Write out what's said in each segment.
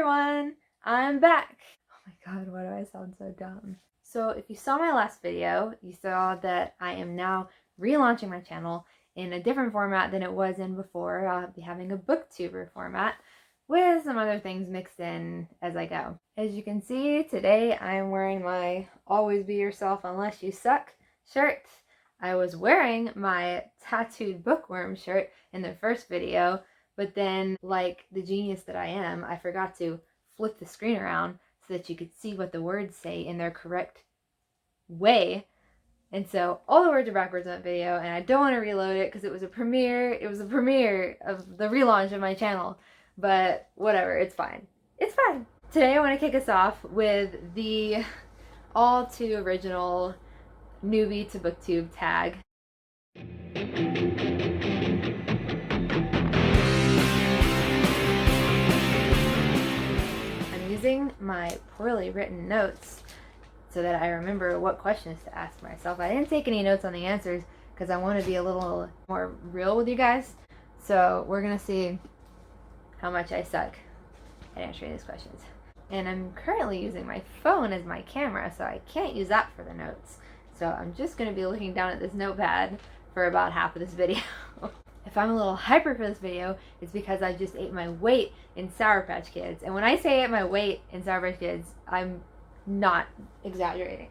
everyone, I'm back. Oh my god, why do I sound so dumb? So if you saw my last video, you saw that I am now relaunching my channel in a different format than it was in before. I'll be having a booktuber format with some other things mixed in as I go. As you can see, today I am wearing my Always Be Yourself Unless You Suck shirt. I was wearing my tattooed bookworm shirt in the first video, but then, like the genius that I am, I forgot to flip the screen around so that you could see what the words say in their correct way. And so all the words are backwards in that video, and I don't want to reload it because it was a premiere of the relaunch of my channel. But whatever, it's fine. It's fine. Today I want to kick us off with the all too original newbie to booktube tag. I'm using my poorly written notes so that I remember what questions to ask myself. I didn't take any notes on the answers because I want to be a little more real with you guys. So we're going to see how much I suck at answering these questions. And I'm currently using my phone as my camera, so I can't use that for the notes. So I'm just going to be looking down at this notepad for about half of this video. If I'm a little hyper for this video, it's because I just ate my weight in Sour Patch Kids. And when I say I ate my weight in Sour Patch Kids, I'm not exaggerating.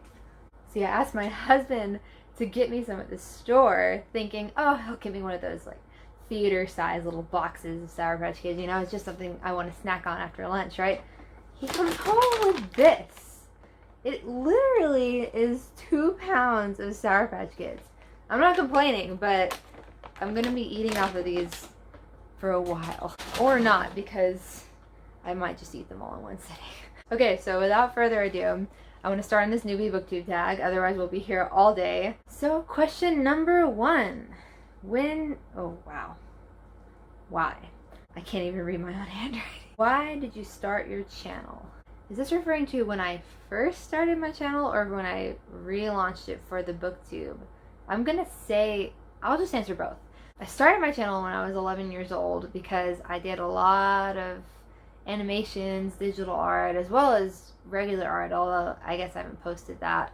See, I asked my husband to get me some at the store, thinking, oh, he'll give me one of those like theater-sized little boxes of Sour Patch Kids. You know, it's just something I want to snack on after lunch, right? He comes home with this. It literally is 2 pounds of Sour Patch Kids. I'm not complaining, but I'm going to be eating off of these for a while. Or not, because I might just eat them all in one sitting. Okay, so without further ado, I want to start on this newbie booktube tag, otherwise we'll be here all day. So question number 1. Oh wow. Why? I can't even read my own handwriting. Why did you start your channel? Is this referring to when I first started my channel or when I relaunched it for the booktube? I'm gonna say, I'll just answer both. I started my channel when I was 11 years old because I did a lot of animations, digital art, as well as regular art, although I guess I haven't posted that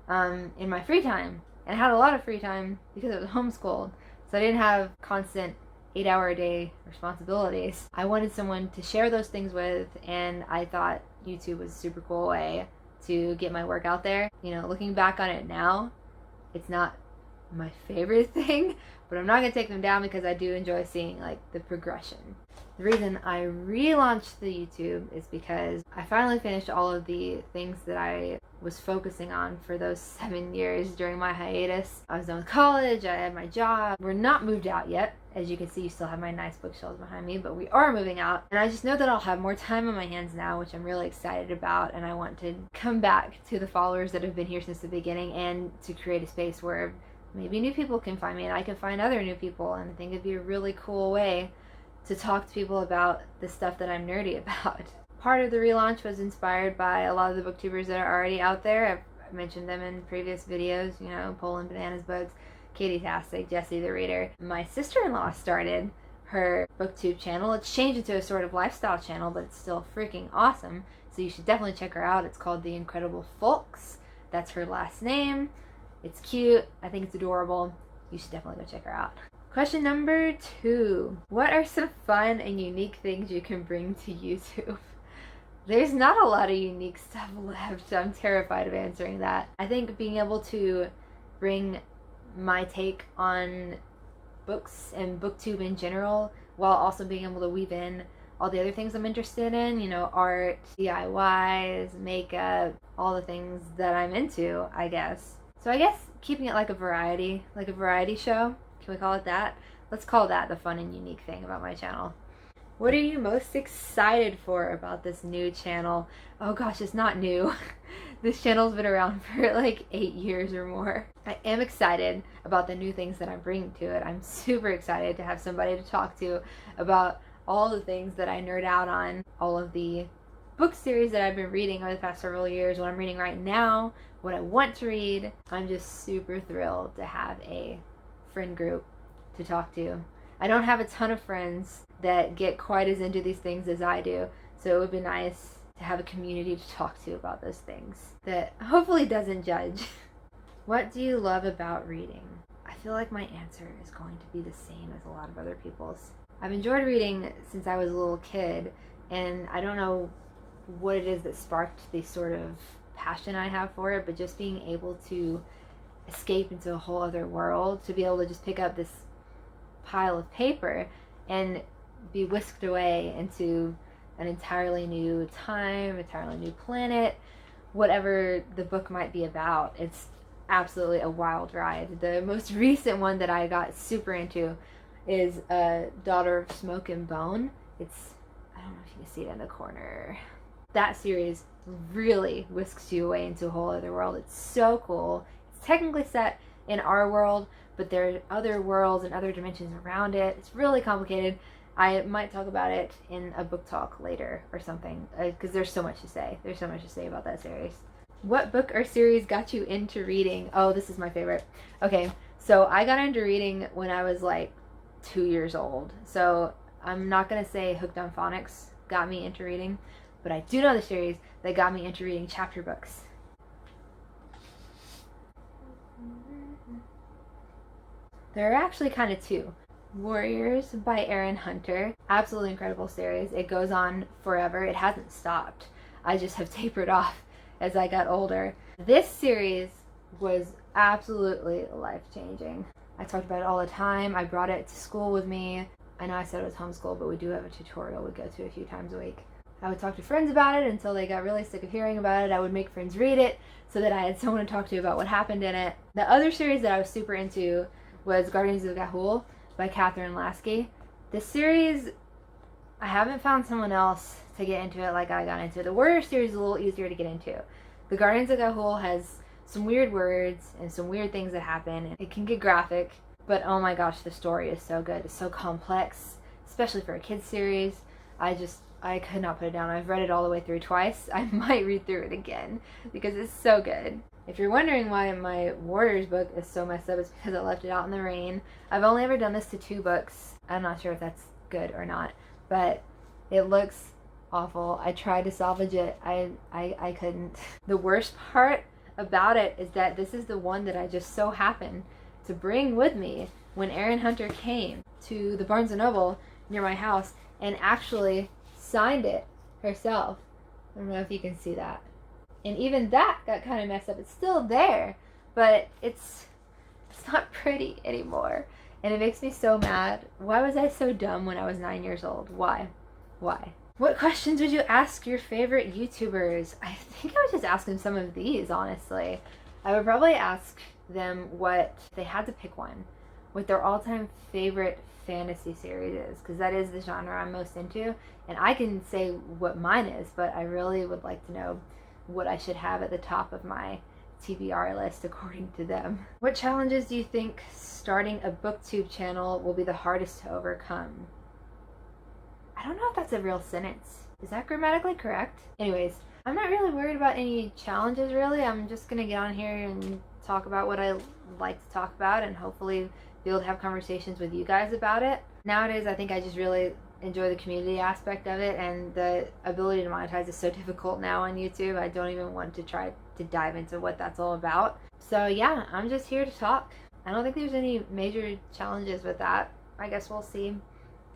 in my free time. And I had a lot of free time because I was homeschooled, so I didn't have constant 8-hour-a-day responsibilities. I wanted someone to share those things with, and I thought YouTube was a super cool way to get my work out there. You know, looking back on it now, it's not my favorite thing, but I'm not going to take them down because I do enjoy seeing like the progression. The reason I relaunched the YouTube is because I finally finished all of the things that I was focusing on for those 7 years during my hiatus. I was done with college, I had my job. We're not moved out yet. As you can see, you still have my nice bookshelves behind me, but we are moving out. And I just know that I'll have more time on my hands now, which I'm really excited about. And I want to come back to the followers that have been here since the beginning and to create a space where maybe new people can find me and I can find other new people. And I think it'd be a really cool way to talk to people about the stuff that I'm nerdy about. Part of the relaunch was inspired by a lot of the booktubers that are already out there. I've mentioned them in previous videos, you know, Poland Bananas Books, Katie Tastic, Jessie the Reader. My sister-in-law started her booktube channel. It's changed into a sort of lifestyle channel, but it's still freaking awesome. So you should definitely check her out. It's called The Incredible Fulks. That's her last name. It's cute. I think it's adorable. You should definitely go check her out. Question number 2. What are some fun and unique things you can bring to YouTube? There's not a lot of unique stuff left. I'm terrified of answering that. I think being able to bring my take on books and booktube in general, while also being able to weave in all the other things I'm interested in, you know, art, DIYs, makeup, all the things that I'm into, I guess. So I guess keeping it like a variety show. Can we call it that? Let's call that the fun and unique thing about my channel. What are you most excited for about this new channel? Oh gosh, it's not new. This channel's been around for like 8 years or more. I am excited about the new things that I'm bringing to it. I'm super excited to have somebody to talk to about all the things that I nerd out on, all of the book series that I've been reading over the past several years, what I'm reading right now, what I want to read. I'm just super thrilled to have a friend group to talk to. I don't have a ton of friends that get quite as into these things as I do, So it would be nice to have a community to talk to about those things that hopefully doesn't judge. What do you love about reading? I feel like my answer is going to be the same as a lot of other people's. I've enjoyed reading since I was a little kid, and I don't know what it is that sparked the sort of passion I have for it, but just being able to escape into a whole other world, to be able to just pick up this pile of paper and be whisked away into an entirely new time, entirely new planet, whatever the book might be about. It's absolutely a wild ride. The most recent one that I got super into is Daughter of Smoke and Bone. It's, I don't know if you can see it in the corner. That series really whisks you away into a whole other world. It's so cool. It's technically set in our world, but there are other worlds and other dimensions around it. It's really complicated. I might talk about it in a book talk later or something, because there's so much to say. There's so much to say about that series. What book or series got you into reading? Oh, this is my favorite. Okay, so I got into reading when I was like 2 years old. So I'm not going to say Hooked on Phonics got me into reading, but I do know the series that got me into reading chapter books. There are actually kind of two. Warriors by Erin Hunter. Absolutely incredible series. It goes on forever. It hasn't stopped. I just have tapered off as I got older. This series was absolutely life-changing. I talked about it all the time. I brought it to school with me. I know I said it was homeschool, but we do have a tutorial we go to a few times a week. I would talk to friends about it until they got really sick of hearing about it. I would make friends read it so that I had someone to talk to about what happened in it. The other series that I was super into was Guardians of Ga'Hoole by Catherine Lasky. This series, I haven't found someone else to get into it like I got into it. The Warrior series is a little easier to get into. The Guardians of Ga'Hoole has some weird words and some weird things that happen. It can get graphic, but oh my gosh, the story is so good. It's so complex, especially for a kid's series. I could not put it down. I've read it all the way through twice. I might read through it again because it's so good. If you're wondering why my Warriors book is so messed up, it's because I left it out in the rain. I've only ever done this to 2 books. I'm not sure if that's good or not, but it looks awful. I tried to salvage it. I couldn't. The worst part about it is that this is the one that I just so happened to bring with me when Erin Hunter came to the Barnes & Noble near my house and actually signed it herself. I don't know if you can see that. And even that got kind of messed up. It's still there, but it's not pretty anymore. And it makes me so mad. Why was I so dumb when I was 9 years old? Why? What questions would you ask your favorite YouTubers? I think I would just ask them some of these, honestly. I would probably ask them what, if they had to pick one, what their all-time favorite fantasy series is, because that is the genre I'm most into. And I can say what mine is, but I really would like to know what I should have at the top of my TBR list according to them. What challenges do you think starting a Booktube channel will be the hardest to overcome? I don't know if that's a real sentence. Is that grammatically correct? Anyways, I'm not really worried about any challenges really. I'm just gonna get on here and talk about what I like to talk about and hopefully be able to have conversations with you guys about it. Nowadays, I think I just really enjoy the community aspect of it, and the ability to monetize is so difficult now on YouTube. I don't even want to try to dive into what that's all about. So yeah, I'm just here to talk. I don't think there's any major challenges with that. I guess we'll see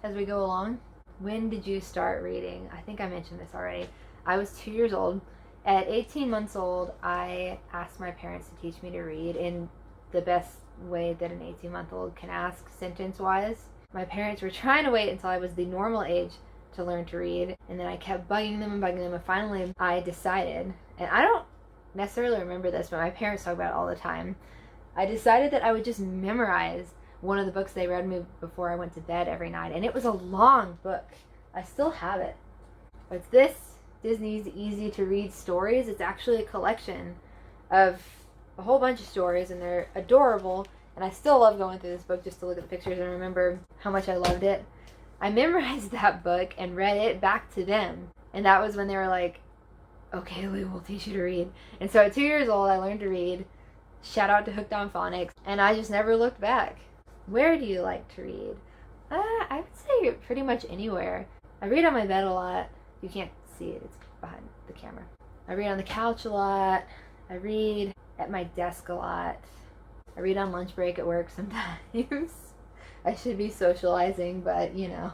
as we go along. When did you start reading? I think I mentioned this already. I was 2 years old. At 18 months old, I asked my parents to teach me to read in the best way that an 18-month-old can ask, sentence-wise. My parents were trying to wait until I was the normal age to learn to read, and then I kept bugging them, and finally I decided, and I don't necessarily remember this, but my parents talk about it all the time. I decided that I would just memorize one of the books they read me before I went to bed every night, and it was a long book. I still have it. But it's this Disney's Easy to Read Stories. It's actually a collection of a whole bunch of stories, and they're adorable. And I still love going through this book just to look at the pictures and remember how much I loved it. I memorized that book and read it back to them. And that was when they were like, okay, Lou, we'll teach you to read. And so at 2 years old, I learned to read. Shout out to Hooked on Phonics. And I just never looked back. Where do you like to read? I would say pretty much anywhere. I read on my bed a lot. You can't see it, it's behind the camera. I read on the couch a lot. I read at my desk a lot. I read on lunch break at work sometimes. I should be socializing, but you know.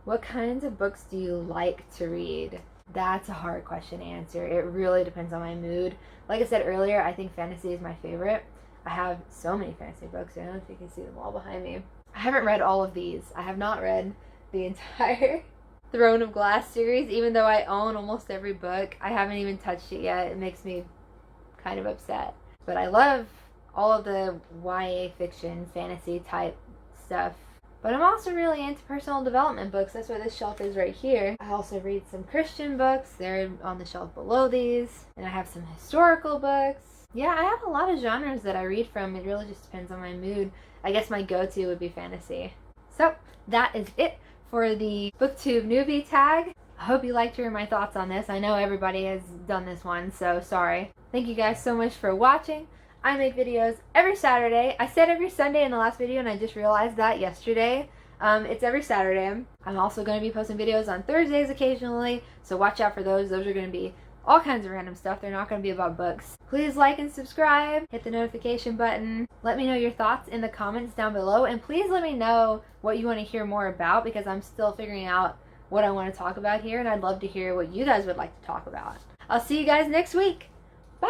What kinds of books do you like to read? That's a hard question to answer. It really depends on my mood. Like I said earlier, I think fantasy is my favorite. I have so many fantasy books. I don't know if you can see them all behind me. I haven't read all of these. I have not read the entire Throne of Glass series, even though I own almost every book. I haven't even touched it yet. It makes me kind of upset. But I love all of the YA fiction, fantasy type stuff. But I'm also really into personal development books. That's why this shelf is right here. I also read some Christian books. They're on the shelf below these. And I have some historical books. Yeah, I have a lot of genres that I read from. It really just depends on my mood. I guess my go-to would be fantasy. So, that is it for the Booktube Newbie Tag. I hope you liked hearing my thoughts on this. I know everybody has done this one, so sorry. Thank you guys so much for watching. I make videos every Saturday. I said every Sunday in the last video, and I just realized that yesterday. It's every Saturday. I'm also going to be posting videos on Thursdays occasionally, so watch out for those. Those are going to be all kinds of random stuff. They're not going to be about books. Please like and subscribe. Hit the notification button. Let me know your thoughts in the comments down below, and please let me know what you want to hear more about, because I'm still figuring out what I want to talk about here, and I'd love to hear what you guys would like to talk about. I'll see you guys next week. Bye!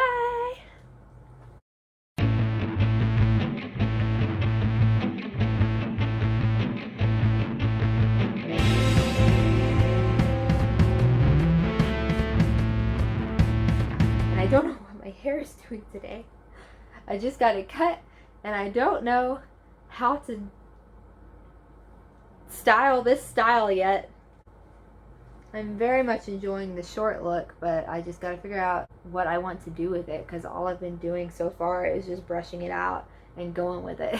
I don't know what my hair is doing today. I just got it cut, and I don't know how to style this style yet. I'm very much enjoying the short look, but I just gotta figure out what I want to do with it, because all I've been doing so far is just brushing it out and going with it.